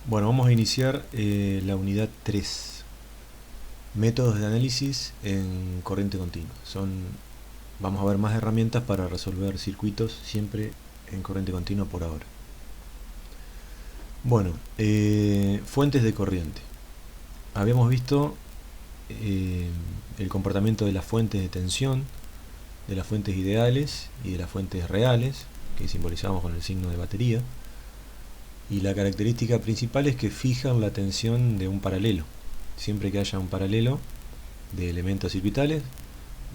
Bueno, vamos a iniciar la unidad 3, métodos de análisis en corriente continua. Vamos a ver más herramientas para resolver circuitos siempre en corriente continua por ahora. Bueno, fuentes de corriente. Habíamos visto el comportamiento de las fuentes de tensión, de las fuentes ideales y de las fuentes reales, que simbolizamos con el signo de batería. Y la característica principal es que fijan la tensión de un paralelo. Siempre que haya un paralelo de elementos circuitales,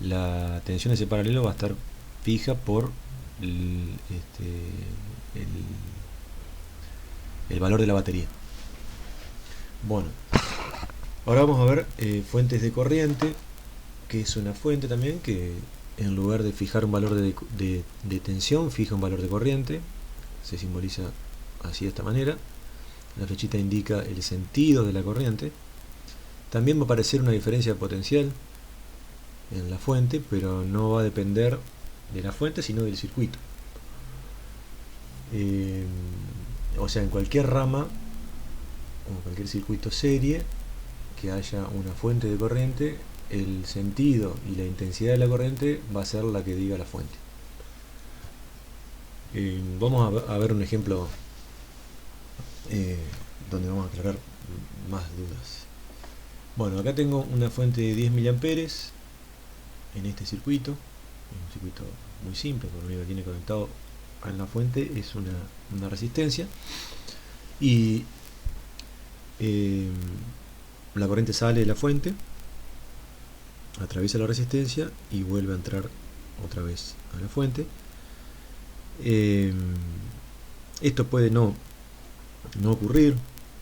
la tensión de ese paralelo va a estar fija por el, el valor de la batería. Bueno, ahora vamos a ver fuentes de corriente, que es una fuente también que en lugar de fijar un valor de tensión, fija un valor de corriente. Se simboliza así de esta manera. La flechita indica el sentido de la corriente. También va a aparecer una diferencia potencial en la fuente, pero no va a depender de la fuente sino del circuito. O sea, en cualquier rama o en cualquier circuito serie que haya una fuente de corriente, el sentido y la intensidad de la corriente va a ser la que diga la fuente. Vamos a ver un ejemplo donde vamos a aclarar más dudas. Bueno, acá tengo una fuente de 10 mA en este circuito. Es un circuito muy simple, porque lo único que tiene conectado en la fuente es una resistencia. Y la corriente sale de la fuente, atraviesa la resistencia y vuelve a entrar otra vez a la fuente. Esto puede no ocurrir,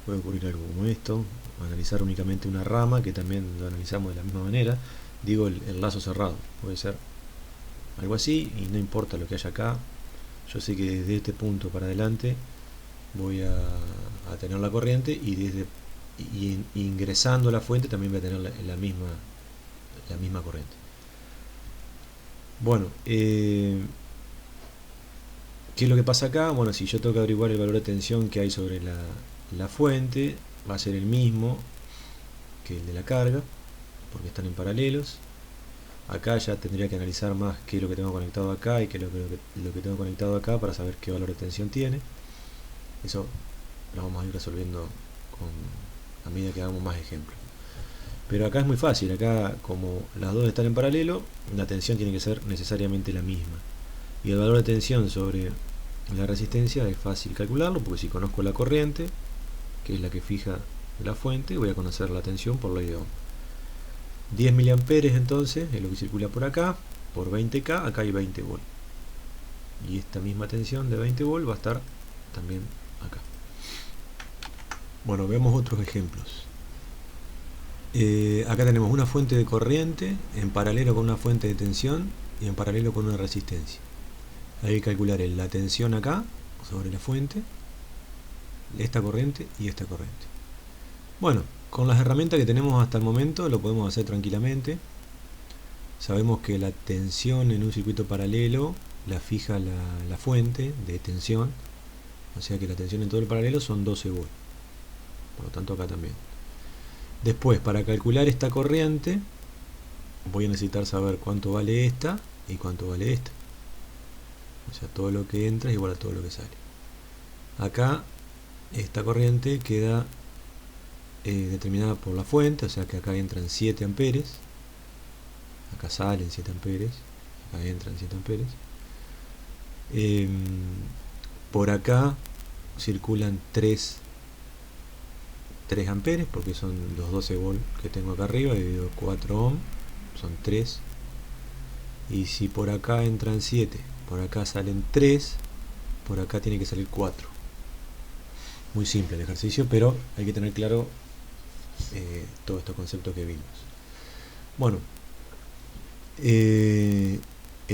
puede ocurrir algo como esto, analizar únicamente una rama, que también lo analizamos de la misma manera. Digo, el lazo cerrado, puede ser algo así, y no importa lo que haya acá. Yo sé que desde este punto para adelante voy a tener la corriente, y ingresando a la fuente también voy a tener la misma corriente. Bueno, ¿qué es lo que pasa acá? Bueno, si yo tengo que averiguar el valor de tensión que hay sobre la fuente, va a ser el mismo que el de la carga, porque están en paralelos. Acá ya tendría que analizar más qué es lo que tengo conectado acá y qué es lo que tengo conectado acá para saber qué valor de tensión tiene. Eso lo vamos a ir resolviendo a medida que hagamos más ejemplos. Pero acá es muy fácil. Acá, como las dos están en paralelo, la tensión tiene que ser necesariamente la misma. Y el valor de tensión sobre la resistencia es fácil calcularlo, porque si conozco la corriente, que es la que fija la fuente, voy a conocer la tensión por ley de Ohm. 10 mA entonces es lo que circula por acá, por 20K, acá hay 20 volt. Y esta misma tensión de 20 volt va a estar también acá. Bueno, veamos otros ejemplos. Acá tenemos una fuente de corriente en paralelo con una fuente de tensión y en paralelo con una resistencia. Hay que calcular la tensión acá sobre la fuente, esta corriente y esta corriente. Bueno, con las herramientas que tenemos hasta el momento lo podemos hacer tranquilamente. Sabemos que la tensión en un circuito paralelo la fija la fuente de tensión, o sea que la tensión en todo el paralelo son 12 volts. Por lo tanto acá también. Después, para calcular esta corriente, voy a necesitar saber cuánto vale esta y cuánto vale esta. O sea, todo lo que entra es igual a todo lo que sale. Acá esta corriente queda determinada por la fuente, o sea que acá entran 7 amperes, acá salen 7 amperes, acá entran 7 amperes. Por acá circulan 3 amperes, porque son los 12 volts que tengo acá arriba, dividido 4 ohm, son 3. Y si por acá entran 7, por acá salen 3, por acá tiene que salir 4. Muy simple el ejercicio, pero hay que tener claro todos estos conceptos que vimos. Bueno, el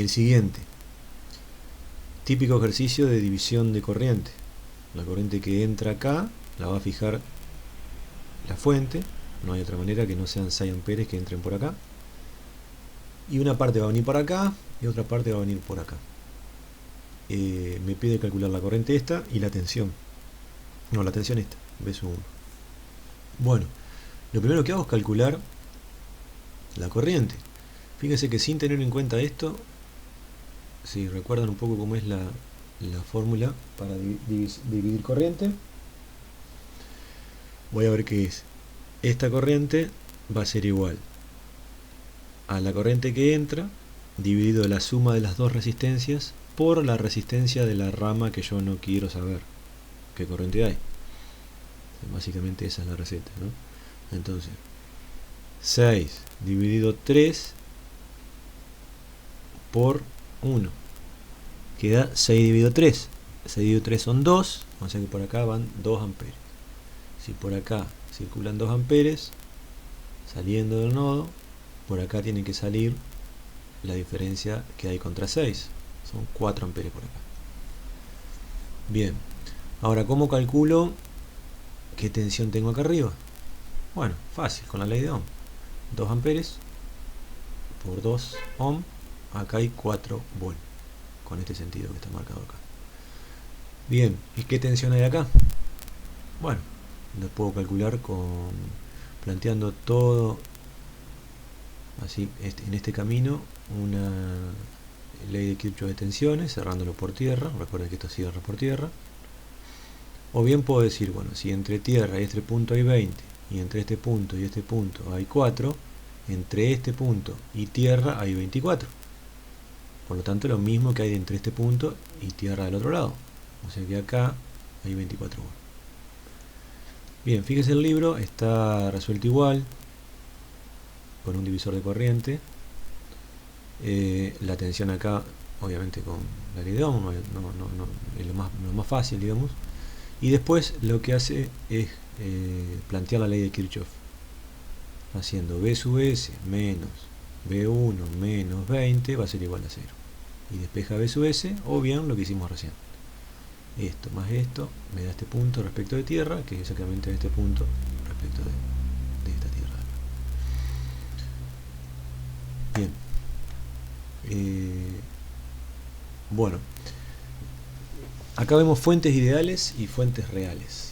siguiente, típico ejercicio de división de corriente. La corriente que entra acá la va a fijar la fuente, no hay otra manera que no sean 6 amperes que entren por acá, y una parte va a venir por acá y otra parte va a venir por acá. Me pide calcular la corriente esta y la tensión, no, la tensión esta, B sub 1. Bueno, lo primero que hago es calcular la corriente. Fíjense que sin tener en cuenta esto, si recuerdan un poco cómo es la fórmula para dividir corriente, voy a ver que es esta corriente va a ser igual a la corriente que entra dividido la suma de las dos resistencias por la resistencia de la rama que yo no quiero saber qué corriente hay. Básicamente esa es la receta, ¿no? Entonces 6 dividido 3 por 1 queda 6 dividido 3. 6 dividido 3 son 2, o sea que por acá van 2 amperes. Si por acá circulan 2 amperes saliendo del nodo, por acá tiene que salir la diferencia que hay contra 6, son 4 amperes por acá. Bien, ahora ¿cómo calculo qué tensión tengo acá arriba? Bueno, fácil, con la ley de Ohm. 2 amperes por 2 ohm, acá hay 4 volt, con este sentido que está marcado acá. Bien, ¿y qué tensión hay acá? Bueno, lo puedo calcular planteando todo así, en este camino, una ley de Kirchhoff de tensiones, cerrándolo por tierra. Recuerden que esto cierra por tierra. O bien puedo decir, bueno, si entre tierra y este punto hay 20, y entre este punto y este punto hay 4, entre este punto y tierra hay 24. Por lo tanto, lo mismo que hay entre este punto y tierra del otro lado. O sea que acá hay 24 volts. Bien, fíjese, el libro está resuelto igual, con un divisor de corriente. La tensión acá, obviamente con la ley de Ohm, es lo más fácil, digamos. Y después lo que hace es plantear la ley de Kirchhoff, haciendo B sub S menos B1 menos 20 va a ser igual a 0. Y despeja B sub S, o bien lo que hicimos recién. Esto más esto me da este punto respecto de tierra, que es exactamente este punto respecto de esta tierra. Bien. Bueno, acá vemos fuentes ideales y fuentes reales.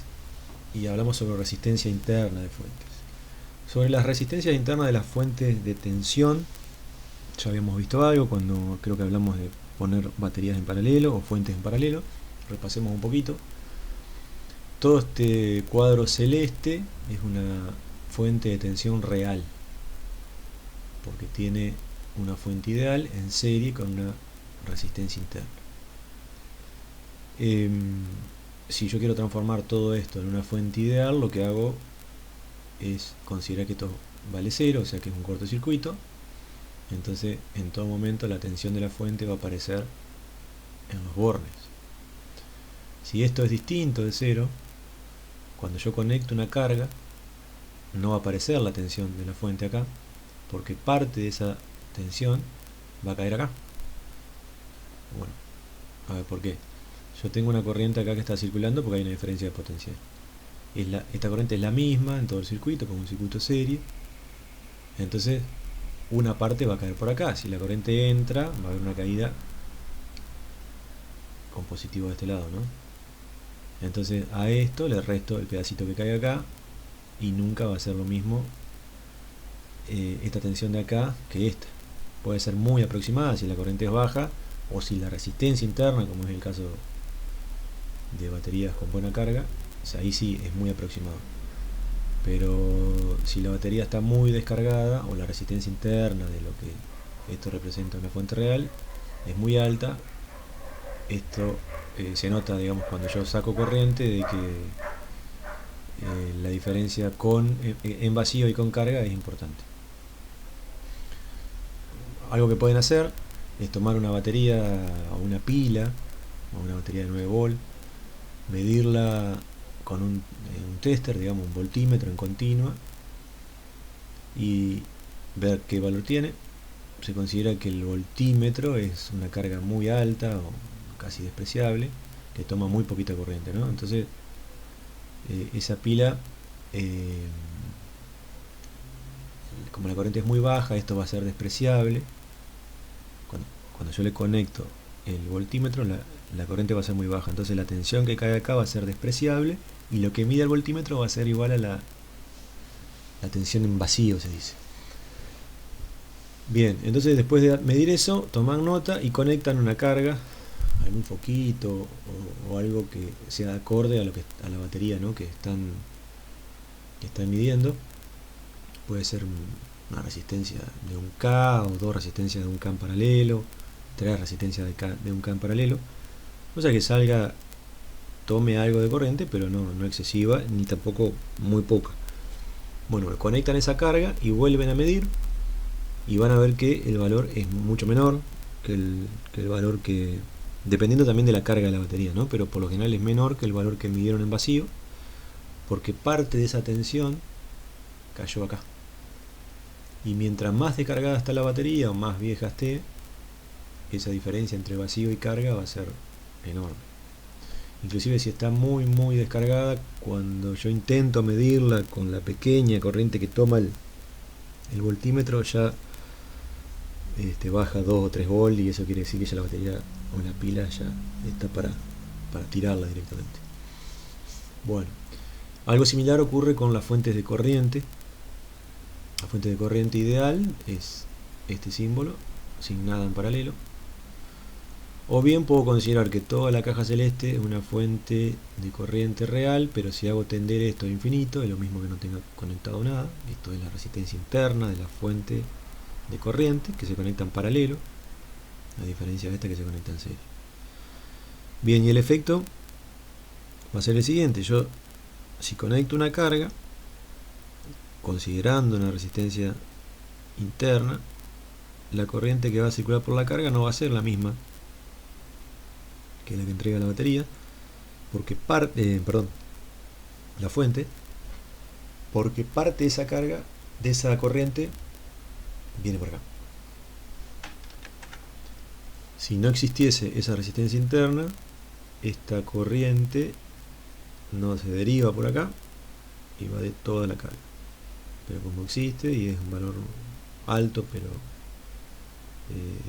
Y hablamos sobre resistencia interna de fuentes. Sobre las resistencias internas de las fuentes de tensión, ya habíamos visto algo cuando creo que hablamos de poner baterías en paralelo o fuentes en paralelo. Repasemos un poquito. Todo este cuadro celeste es una fuente de tensión real, porque tiene una fuente ideal en serie con una resistencia interna. Si yo quiero transformar todo esto en una fuente ideal, lo que hago es considerar que esto vale 0, o sea que es un cortocircuito. Entonces en todo momento la tensión de la fuente va a aparecer en los bornes. Si esto es distinto de 0, cuando yo conecto una carga no va a aparecer la tensión de la fuente acá, porque parte de esa tensión va a caer acá. Bueno, a ver por qué. Yo tengo una corriente acá que está circulando porque hay una diferencia de potencial. Esta corriente es la misma en todo el circuito, como un circuito serie. Entonces una parte va a caer por acá. Si la corriente entra, va a haber una caída con positivo de este lado, ¿no? Entonces a esto le resto el pedacito que cae acá, y nunca va a ser lo mismo esta tensión de acá que esta. Puede ser muy aproximada si la corriente es baja, o si la resistencia interna, como es el caso de baterías con buena carga, o sea, ahí sí es muy aproximado. Pero si la batería está muy descargada, o la resistencia interna de lo que esto representa una fuente real es muy alta, esto se nota, digamos, cuando yo saco corriente, de que la diferencia en vacío y con carga es importante. Algo que pueden hacer es tomar una batería o una pila, o una batería de 9 volt, medirla con un tester, digamos un voltímetro en continua, y ver qué valor tiene. Se considera que el voltímetro es una carga muy alta o casi despreciable, que toma muy poquita corriente, ¿no? Entonces esa pila, como la corriente es muy baja, esto va a ser despreciable. Cuando yo le conecto el voltímetro, la corriente va a ser muy baja. Entonces la tensión que cae acá va a ser despreciable y lo que mide el voltímetro va a ser igual a la tensión en vacío, se dice. Bien, entonces después de medir eso, toman nota y conectan una carga, algún foquito o algo que sea acorde a a la batería, ¿no?, que están midiendo. Puede ser una resistencia de 1K o 2 resistencias de 1K en paralelo, 3 resistencias de 1K en paralelo, o sea que tome algo de corriente, pero no excesiva ni tampoco muy poca. Bueno, conectan esa carga y vuelven a medir y van a ver que el valor es mucho menor que el valor que, dependiendo también de la carga de la batería, ¿no?, pero por lo general es menor que el valor que midieron en vacío, porque parte de esa tensión cayó acá. Y mientras más descargada está la batería o más vieja esté, esa diferencia entre vacío y carga va a ser enorme. Inclusive si está muy descargada, cuando yo intento medirla con la pequeña corriente que toma el voltímetro, ya baja 2 o 3 volt, y eso quiere decir que ya la batería o la pila ya está para tirarla directamente. Bueno, algo similar ocurre con las fuentes de corriente. La fuente de corriente ideal es este símbolo, sin nada en paralelo. O bien puedo considerar que toda la caja celeste es una fuente de corriente real, pero si hago tender esto a infinito, es lo mismo que no tenga conectado nada. Esto es la resistencia interna de la fuente de corriente, que se conecta en paralelo, a diferencia de esta que se conecta en serie. Bien, y el efecto va a ser el siguiente. Yo, si conecto una carga, considerando una resistencia interna, la corriente que va a circular por la carga no va a ser la misma que la que entrega la batería, porque la fuente, porque parte de esa carga, de esa corriente, viene por acá. Si no existiese esa resistencia interna, esta corriente no se deriva por acá y va de toda la carga. Pero como existe y es un valor alto, pero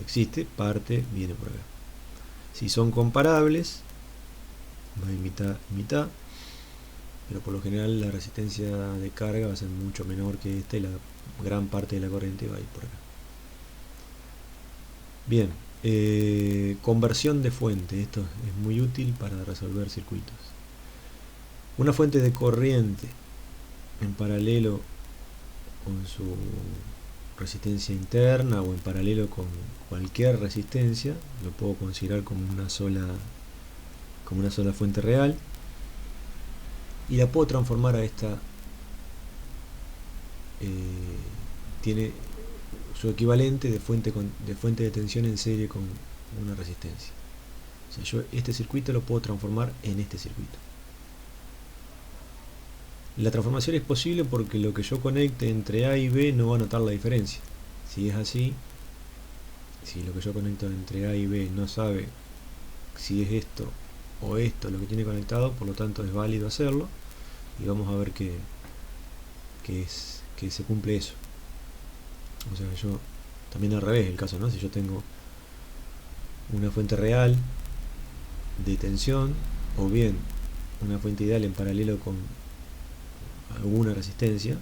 existe, parte viene por acá. Si son comparables, va a ir mitad y mitad, pero por lo general la resistencia de carga va a ser mucho menor que esta y la gran parte de la corriente va a ir por acá. Bien, conversión de fuente. Esto es muy útil para resolver circuitos. Una fuente de corriente en paralelo con su resistencia interna o en paralelo con cualquier resistencia, lo puedo considerar como una sola fuente real, y la puedo transformar a esta, tiene su equivalente de fuente de tensión en serie con una resistencia. O sea, yo este circuito lo puedo transformar en este circuito. La transformación es posible porque lo que yo conecte entre A y B no va a notar la diferencia. Si es así, si lo que yo conecto entre A y B no sabe si es esto o esto lo que tiene conectado, por lo tanto es válido hacerlo, y vamos a ver que se cumple eso. O sea, yo también al revés el caso, ¿no? Si yo tengo una fuente real de tensión, o bien una fuente ideal en paralelo con alguna resistencia,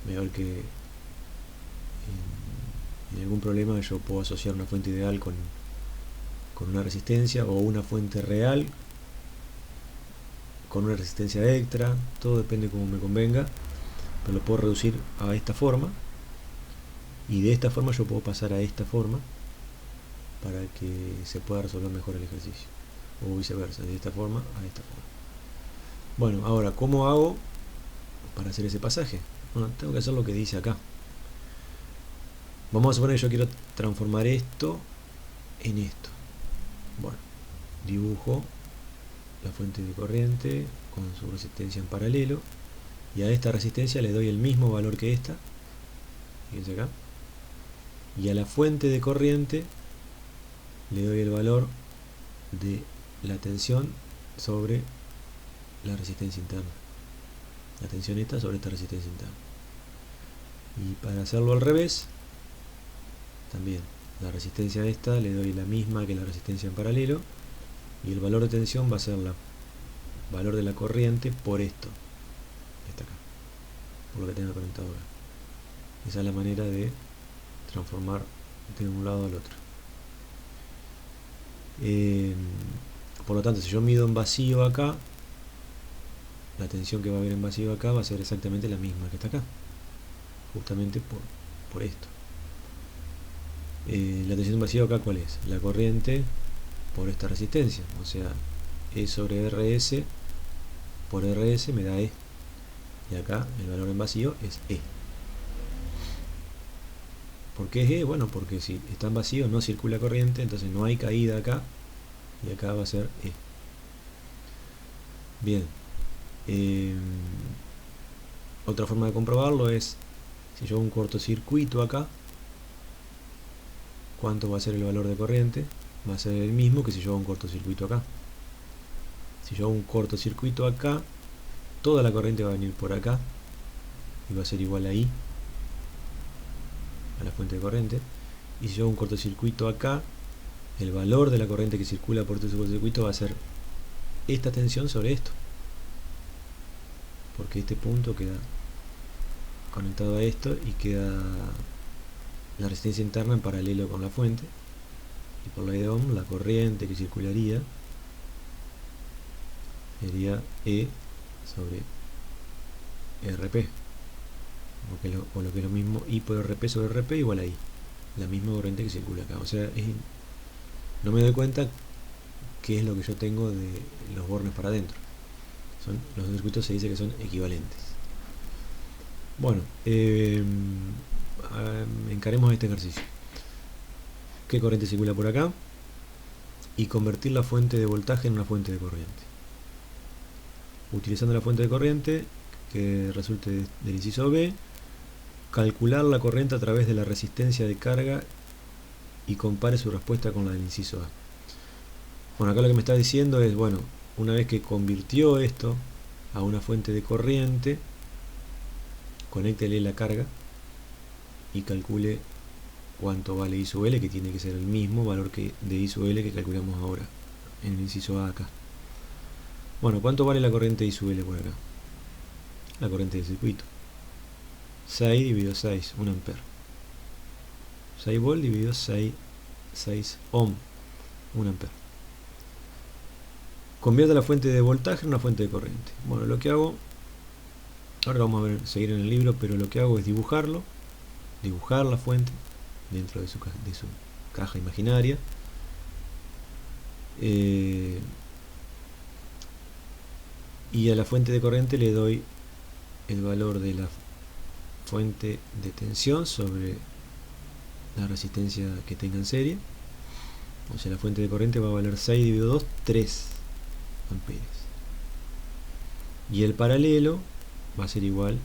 voy a ver que en algún problema yo puedo asociar una fuente ideal con una resistencia, o una fuente real con una resistencia extra. Todo depende como me convenga, pero lo puedo reducir a esta forma, y de esta forma yo puedo pasar a esta forma para que se pueda resolver mejor el ejercicio, o viceversa, de esta forma a esta forma. Bueno, ahora, ¿cómo hago para hacer ese pasaje? Bueno, tengo que hacer lo que dice acá. Vamos a suponer que yo quiero transformar esto en esto. Bueno, dibujo la fuente de corriente con su resistencia en paralelo, y a esta resistencia le doy el mismo valor que esta, fíjense acá, y a la fuente de corriente le doy el valor de la tensión sobre la resistencia interna, la tensión esta sobre esta resistencia interna. Y para hacerlo al revés, también la resistencia a esta le doy la misma que la resistencia en paralelo, y el valor de tensión va a ser el valor de la corriente por esto, esta acá, por lo que tenga conectado acá. Esa es la manera de transformar de un lado al otro. Por lo tanto, si yo mido en vacío acá, la tensión que va a haber en vacío acá va a ser exactamente la misma que está acá, justamente por esto. La tensión en vacío acá, ¿cuál es? La corriente por esta resistencia, o sea, E sobre RS por RS me da E, y acá el valor en vacío es E. ¿Por qué es E? Bueno, porque si está en vacío no circula corriente, entonces no hay caída acá, y acá va a ser E. Bien, otra forma de comprobarlo es, si yo hago un cortocircuito acá, ¿cuánto va a ser el valor de corriente? Va a ser el mismo que si yo hago un cortocircuito acá. Si yo hago un cortocircuito acá, toda la corriente va a venir por acá, y va a ser igual a I, a la fuente de corriente. Y si yo hago un cortocircuito acá, el valor de la corriente que circula por este cortocircuito va a ser esta tensión sobre esto, porque este punto queda conectado a esto y queda la resistencia interna en paralelo con la fuente, y por ley de Ohm la corriente que circularía sería E sobre RP, o lo que es lo mismo, I por RP sobre RP igual a I, la misma corriente que circula acá. O sea, no me doy cuenta qué es lo que yo tengo de los bornes para adentro. Los circuitos se dice que son equivalentes. Bueno, encaremos este ejercicio. ¿Qué corriente circula por acá? Y convertir la fuente de voltaje en una fuente de corriente. Utilizando la fuente de corriente que resulte del inciso B, calcular la corriente a través de la resistencia de carga y compare su respuesta con la del inciso A. Bueno, acá lo que me está diciendo es, bueno, una vez que convirtió esto a una fuente de corriente, conéctele la carga y calcule cuánto vale I sub L, que tiene que ser el mismo valor de I sub L que calculamos ahora en el inciso A acá. Bueno, ¿cuánto vale la corriente I sub L por acá? La corriente del circuito. 6 dividido 6, 1 ampere. 6 volt dividido 6 ohm, 1 ampere. Convierte la fuente de voltaje en una fuente de corriente. Bueno, lo que hago, ahora vamos a seguir en el libro, pero lo que hago es dibujar la fuente dentro de su caja imaginaria. Y a la fuente de corriente le doy el valor de la fuente de tensión sobre la resistencia que tenga en serie. O sea, la fuente de corriente va a valer 6 dividido 2, 3 amperes. Y el paralelo va a ser igual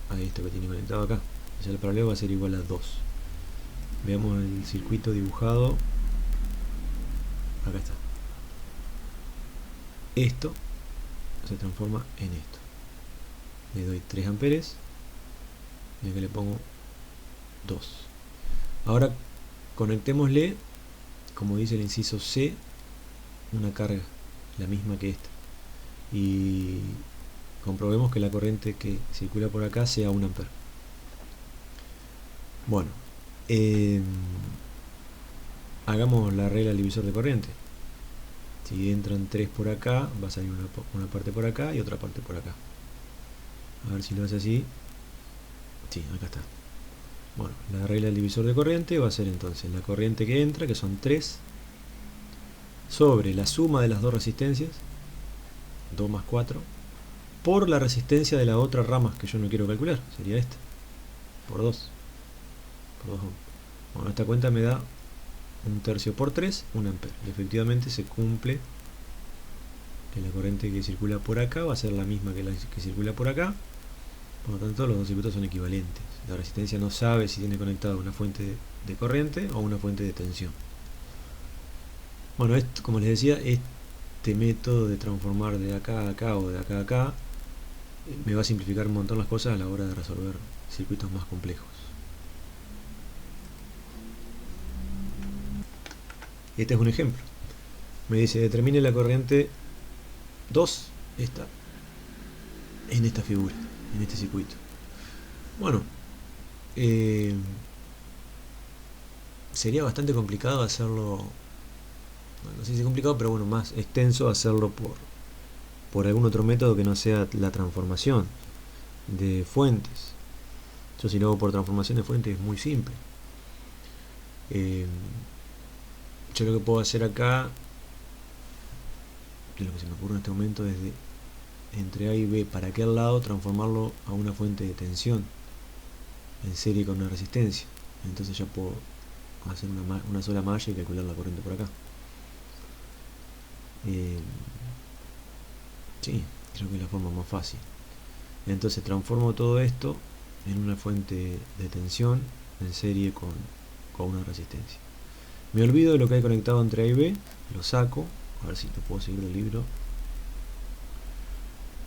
a esto que tiene conectado acá. O sea, el paralelo va a ser igual a 2. Veamos el circuito dibujado. Acá está. Esto se transforma en esto. Le doy 3 amperes y acá le pongo 2. Ahora conectémosle, como dice el inciso C, una carga, la misma que esta, y comprobemos que la corriente que circula por acá sea 1 ampere. Bueno, hagamos la regla del divisor de corriente. Si entran 3 por acá, va a salir una parte por acá y otra parte por acá. A ver si lo hace así. Sí, acá está. Bueno, la regla del divisor de corriente va a ser entonces la corriente que entra, que son 3, sobre la suma de las dos resistencias, 2 más 4, por la resistencia de la otra rama que yo no quiero calcular, sería esta, por 2 ohm. Bueno, esta cuenta me da 1/3 por 3, 1 ampere. Y efectivamente se cumple que la corriente que circula por acá va a ser la misma que la que circula por acá. Por lo tanto, los dos circuitos son equivalentes. La resistencia no sabe si tiene conectada una fuente de corriente o una fuente de tensión. Bueno, esto, como les decía, este método de transformar de acá a acá o de acá a acá me va a simplificar un montón las cosas a la hora de resolver circuitos más complejos. Este es un ejemplo. Me dice, determine la corriente 2, esta, en esta figura, en este circuito. Bueno, sería bastante complicado hacerlo, no sé si es complicado, pero bueno, más extenso hacerlo por algún otro método que no sea la transformación de fuentes. Yo si lo hago por transformación de fuentes es muy simple. Yo lo que puedo hacer acá, de lo que se me ocurre en este momento, es de entre A y B para aquel lado transformarlo a una fuente de tensión en serie con una resistencia. Entonces ya puedo hacer una sola malla y calcular la corriente por acá. Sí, creo que es la forma más fácil. Entonces transformo todo esto en una fuente de tensión en serie con una resistencia. Me olvido de lo que hay conectado entre A y B, lo saco, a ver si lo puedo seguir del libro.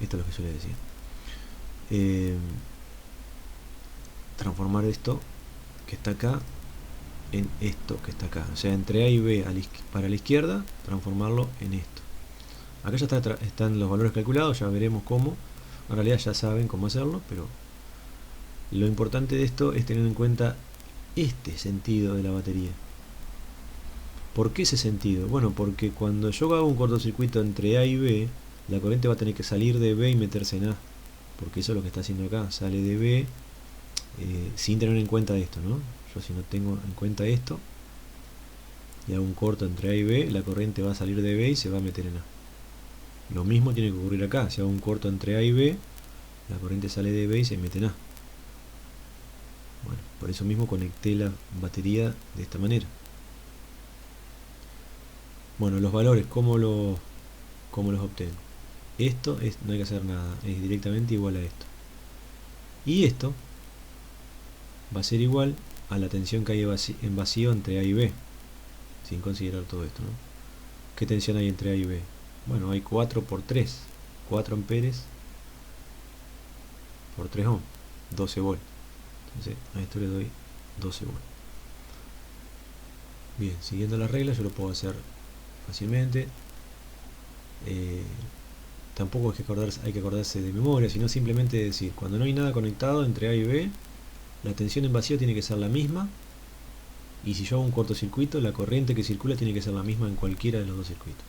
Esto es lo que suele decir. Transformar esto que está acá en esto que está acá. O sea, entre A y B para la izquierda, transformarlo en esto. Acá ya están los valores calculados, ya veremos cómo. En realidad ya saben cómo hacerlo, pero lo importante de esto es tener en cuenta este sentido de la batería. ¿Por qué ese sentido? Bueno, porque cuando yo hago un cortocircuito entre A y B, la corriente va a tener que salir de B y meterse en A. Porque eso es lo que está haciendo acá, sale de B sin tener en cuenta esto, ¿no? Yo si no tengo en cuenta esto y hago un corto entre A y B, la corriente va a salir de B y se va a meter en A. Lo mismo tiene que ocurrir acá, si hago un corto entre A y B, la corriente sale de B y se mete en A. Bueno, por eso mismo conecté la batería de esta manera. Bueno, los valores, ¿cómo los obtengo? Esto no hay que hacer nada, es directamente igual a esto. Y esto va a ser igual a la tensión que hay en vacío entre A y B, sin considerar todo esto, ¿no? ¿Qué tensión hay entre A y B? Bueno, hay 4 por 3, 4 amperes por 3 ohm, 12 volt. Entonces a esto le doy 12 volt. Bien, siguiendo las reglas yo lo puedo hacer fácilmente. Tampoco hay que acordarse de memoria, sino simplemente decir, cuando no hay nada conectado entre A y B, la tensión en vacío tiene que ser la misma, y si yo hago un cortocircuito, la corriente que circula tiene que ser la misma en cualquiera de los dos circuitos.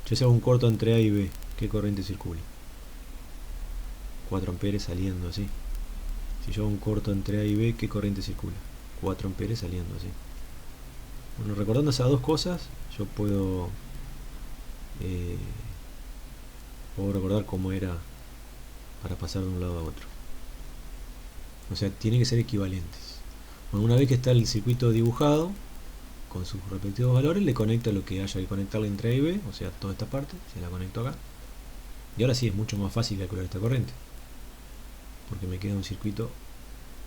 Yo si hago un corto entre A y B, ¿qué corriente circula? 4 amperes saliendo así. Si yo hago un corto entre A y B, ¿qué corriente circula? 4 amperes saliendo así. Bueno, recordando esas dos cosas, yo puedo recordar cómo era para pasar de un lado a otro. O sea, tienen que ser equivalentes. Bueno, una vez que está el circuito dibujado con sus respectivos valores, le conecto lo que haya que conectarle entre A y B, o sea, toda esta parte, se la conecto acá. Y ahora sí es mucho más fácil calcular esta corriente, porque me queda un circuito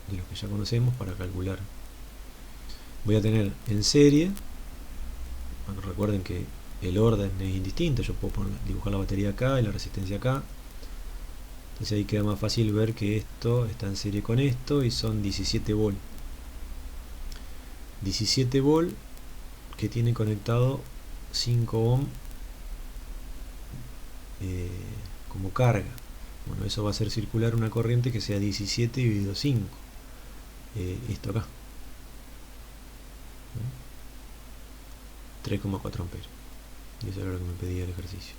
de los que ya conocemos para calcular. Voy a tener en serie, bueno, recuerden que el orden es indistinto, yo puedo dibujar la batería acá y la resistencia acá. Entonces ahí queda más fácil ver que esto está en serie con esto y son 17 volt. 17 volt que tiene conectado 5 ohm como carga. Bueno, eso va a hacer circular una corriente que sea 17 dividido 5. Esto acá. 3,4 amperes. Y eso era lo que me pedía el ejercicio.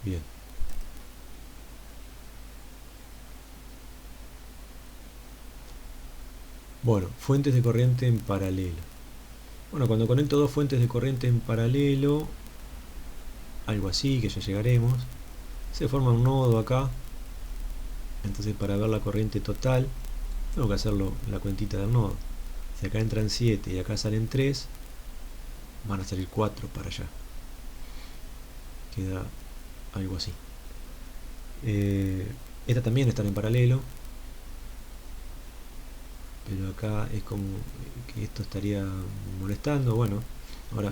Bien. Bueno, fuentes de corriente en paralelo. Bueno, cuando conecto dos fuentes de corriente en paralelo, algo así, que ya llegaremos, se forma un nodo acá. Entonces para ver la corriente total, tengo que hacerlo en la cuentita del nodo. Si acá entran 7 y acá salen 3, van a salir 4 para allá. Queda algo así. Esta también está en paralelo, pero acá es como que esto estaría molestando. Bueno,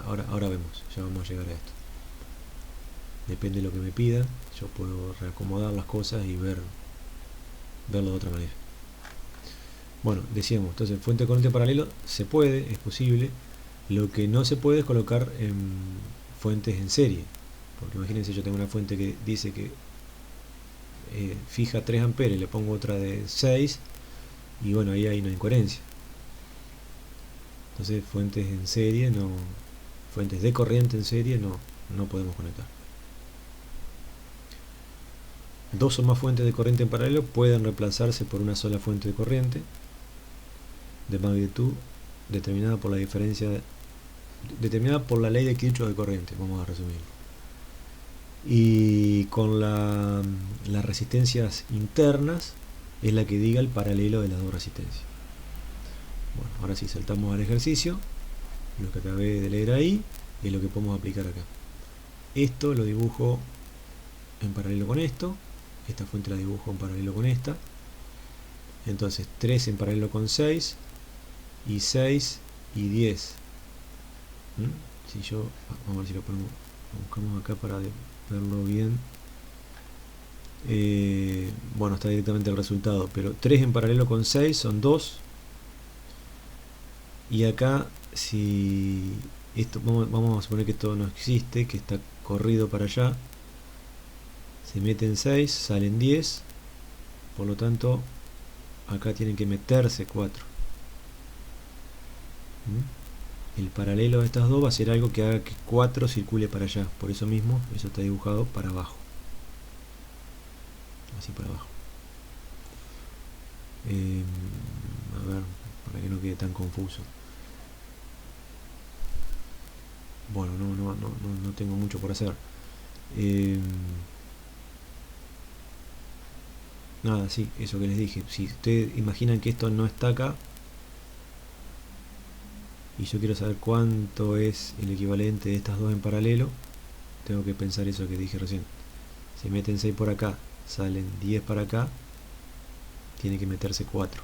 ahora vemos, ya vamos a llegar a esto. Depende de lo que me pidan, yo puedo reacomodar las cosas y verlo de otra manera. Bueno, decíamos, entonces fuente de corriente paralelo se puede, es posible. Lo que no se puede es colocar fuentes en serie, porque imagínense, yo tengo una fuente que dice que fija 3 amperes, le pongo otra de 6, y bueno, ahí hay una incoherencia. Entonces fuentes en serie no, fuentes de corriente en serie no podemos conectar. Dos o más fuentes de corriente en paralelo pueden reemplazarse por una sola fuente de corriente de magnitud determinada por la diferencia determinada por la ley de Kirchhoff de corriente, vamos a resumirlo. Y con las resistencias internas es la que diga el paralelo de las dos resistencias. Bueno, ahora sí, saltamos al ejercicio. Lo que acabé de leer ahí es lo que podemos aplicar acá. Esto lo dibujo en paralelo con esto. Esta fuente la dibujo en paralelo con esta. Entonces 3 en paralelo con 6, y 6 y 10. Si yo, vamos a ver si lo ponemos, lo buscamos acá para verlo bien. Bueno, está directamente el resultado, pero 3 en paralelo con 6 son 2. Y acá, si esto, vamos a suponer que esto no existe, que está corrido para allá, se meten 6, salen 10, por lo tanto acá tienen que meterse 4. El paralelo de estas dos va a ser algo que haga que 4 circule para allá, por eso mismo eso está dibujado para abajo, así para abajo. A ver, para que no quede tan confuso. Bueno, no tengo mucho por hacer. Nada, sí, eso que les dije. Si ustedes imaginan que esto no está acá, y yo quiero saber cuánto es el equivalente de estas dos en paralelo, tengo que pensar eso que dije recién. Si meten 6 por acá, salen 10 para acá, tiene que meterse 4.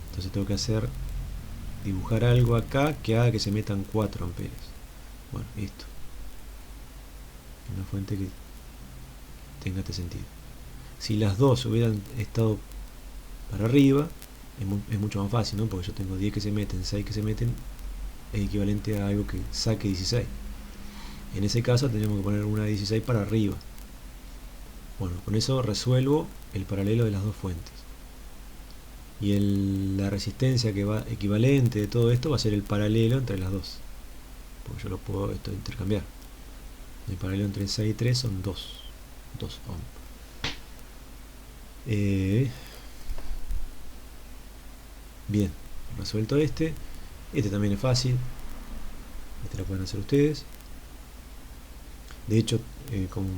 Entonces tengo que dibujar algo acá que haga que se metan 4 amperes. Bueno, esto. Una fuente que tenga este sentido. Si las dos hubieran estado para arriba, es mucho más fácil, ¿no? Porque yo tengo 10 que se meten, 6 que se meten, es equivalente a algo que saque 16. En ese caso tenemos que poner una de 16 para arriba. Bueno, con eso resuelvo el paralelo de las dos fuentes. Y la resistencia que va equivalente de todo esto va a ser el paralelo entre las dos, porque yo lo puedo intercambiar. El paralelo entre 6 y 3 son 2 ohm. Bien, resuelto este también es fácil, este lo pueden hacer ustedes. De hecho, como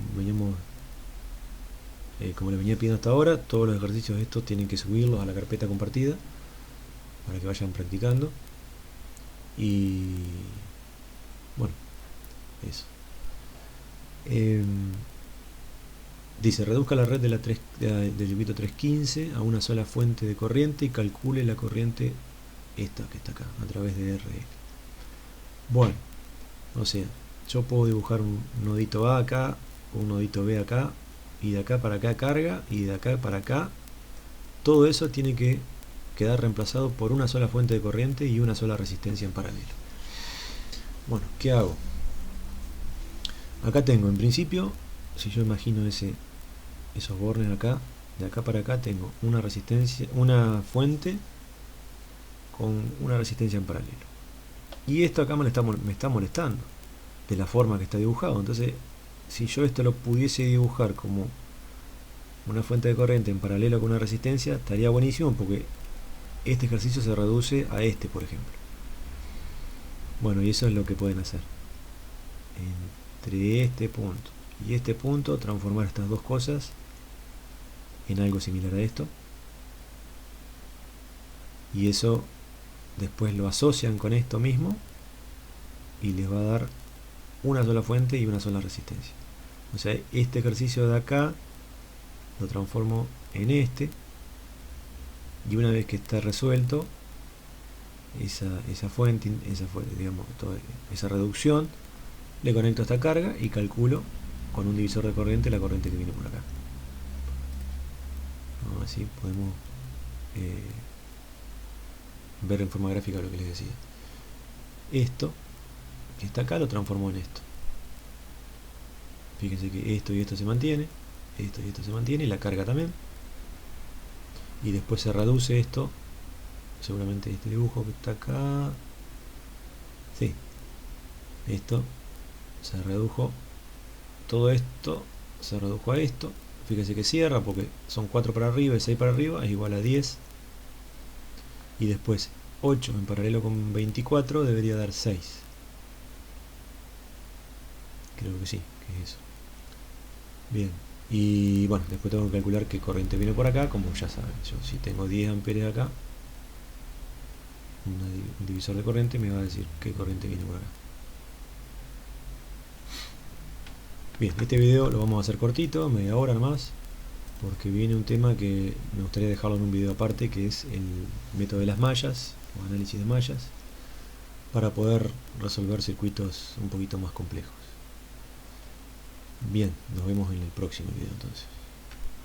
les venía pidiendo hasta ahora, todos los ejercicios de estos tienen que subirlos a la carpeta compartida para que vayan practicando. Y bueno, eso. Dice, reduzca la red del circuito 315 a una sola fuente de corriente y calcule la corriente esta que está acá a través de RL. Bueno, o sea, yo puedo dibujar un nodito A acá, un nodito B acá, y de acá para acá carga, y de acá para acá. Todo eso tiene que quedar reemplazado por una sola fuente de corriente y una sola resistencia en paralelo. Bueno, ¿qué hago? Acá tengo, en principio, si yo imagino esos bornes acá, de acá para acá tengo una resistencia, una fuente con una resistencia en paralelo. Y esto acá me está molestando de la forma que está dibujado. Entonces, si yo esto lo pudiese dibujar como una fuente de corriente en paralelo con una resistencia, estaría buenísimo, porque este ejercicio se reduce a este, por ejemplo. Bueno, y eso es lo que pueden hacer. Entre este punto y este punto, transformar estas dos cosas en algo similar a esto. Y eso después lo asocian con esto mismo y les va a dar una sola fuente y una sola resistencia. O sea, este ejercicio de acá lo transformo en este, y una vez que está resuelto esa fuente, digamos, toda esa reducción, le conecto esta carga y calculo con un divisor de corriente la corriente que viene por acá. Así podemos ver en forma gráfica lo que les decía. Esto que está acá lo transformó en esto. Fíjense que esto y esto se mantiene, esto y esto se mantiene, y la carga también. Y después se reduce esto, seguramente este dibujo que está acá, sí, esto se redujo, todo esto se redujo a esto. Fíjense que cierra porque son 4 para arriba y 6 para arriba, es igual a 10. Y después 8 en paralelo con 24 debería dar 6. Creo que sí, que es eso. Bien, y bueno, después tengo que calcular qué corriente viene por acá. Como ya saben, yo si tengo 10 amperes acá, un divisor de corriente me va a decir qué corriente viene por acá. Bien, este video lo vamos a hacer cortito, media hora nomás, porque viene un tema que me gustaría dejarlo en un video aparte, que es el método de las mallas, o análisis de mallas, para poder resolver circuitos un poquito más complejos. Bien, nos vemos en el próximo video entonces.